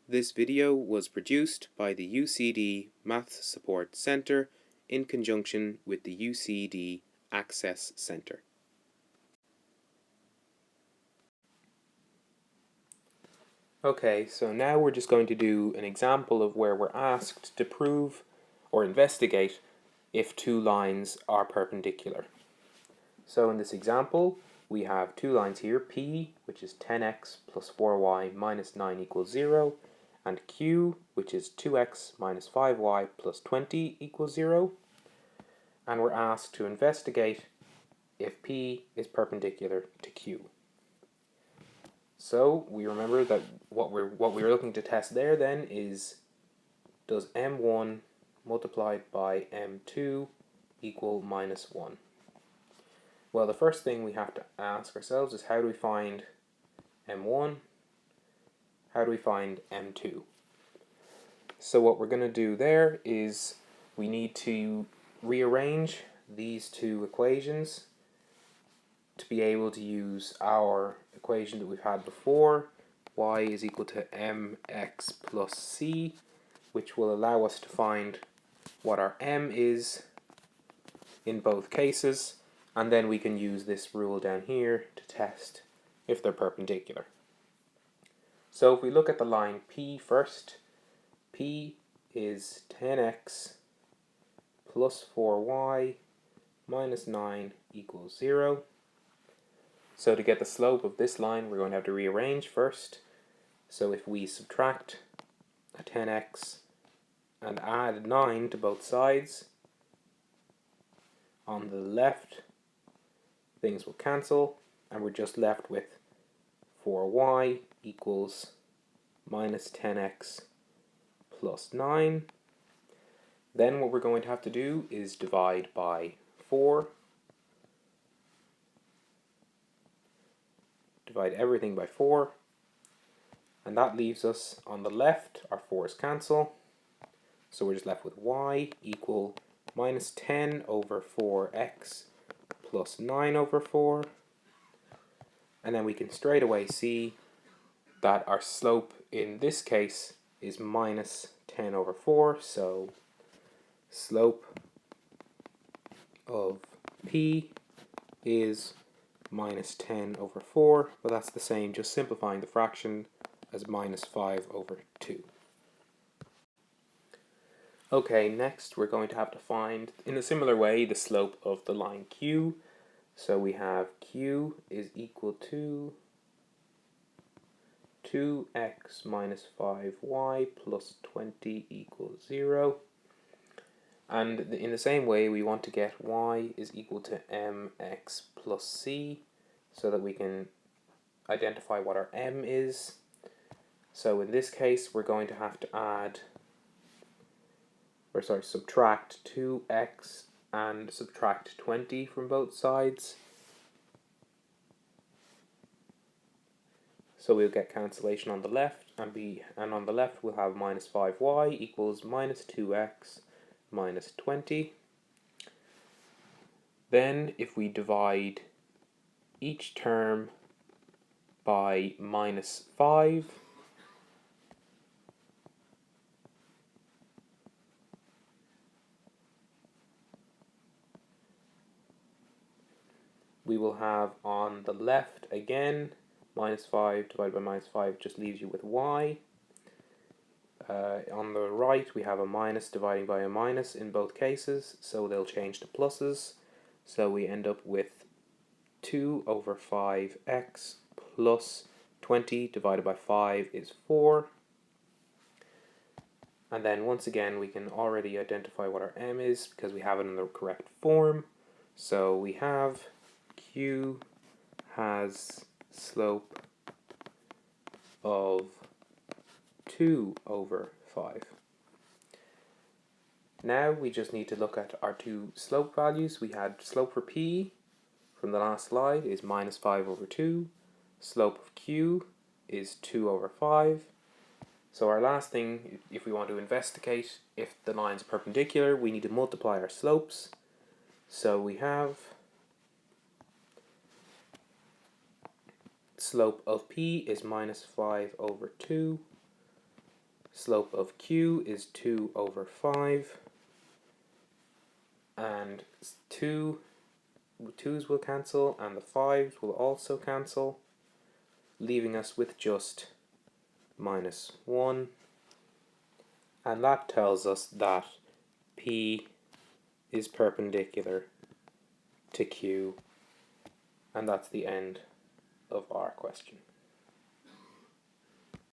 This video was produced by the UCD Maths Support Centre in conjunction with the UCD Access Centre. Okay, so now we're just going to do an example of where we're asked to prove or investigate if two lines are perpendicular. So in this example, we have two lines here, P, which is 10x plus 4y minus 9 equals 0, and Q, which is 2x minus 5y plus 20 equals 0. And we're asked to investigate if P is perpendicular to Q. So we remember that what we're looking to test there then is, does m1 multiplied by m2 equal minus 1? Well, the first thing we have to ask ourselves is, how do we find m1? How do we find m2? So what we're going to do there is we need to rearrange these two equations to be able to use our equation that we've had before, y is equal to mx plus c, which will allow us to find what our m is in both cases, and then we can use this rule down here to test if they're perpendicular. So if we look at the line P first, P is 10x plus 4y minus 9 equals 0. So to get the slope of this line, we're going to have to rearrange first. So if we subtract a 10x and add 9 to both sides, on the left things will cancel, and we're just left with 4y equals minus 10x plus 9. Then what we're going to have to do is divide by 4. Divide everything by 4, and that leaves us on the left, our 4's cancel, so we're just left with y equal minus 10 over 4x plus 9 over 4, and then we can straight away see that our slope in this case is minus 10 over 4, so slope of P is minus 10 over 4, but that's the same, just simplifying the fraction, as minus 5 over 2. Okay, next we're going to have to find, in a similar way, the slope of the line Q. So we have Q is equal to 2x minus 5y plus 20 equals 0. And in the same way, we want to get y is equal to mx plus c, so that we can identify what our m is. So in this case, we're going to have to subtract 2x and subtract 20 from both sides. So we'll get cancellation on the left, and on the left we'll have minus 5y equals minus 2x minus 20. Then if we divide each term by minus 5, we will have on the left again minus 5 divided by minus 5 just leaves you with y. On the right we have a minus dividing by a minus in both cases, so they'll change to pluses. So we end up with 2 over 5x plus 20 divided by 5 is 4. And then once again we can already identify what our m is because we have it in the correct form. So we have Q has slope of 2 over 5. Now we just need to look at our two slope values. We had slope for P from the last slide is minus 5 over 2. Slope of Q is 2 over 5. So our last thing, if we want to investigate if the lines are perpendicular, we need to multiply our slopes. So we have slope of P is minus 5 over 2. slope of Q is 2 over 5, and 2's will cancel, and the 5's will also cancel, leaving us with just minus 1, and that tells us that P is perpendicular to Q, and that's the end of our question.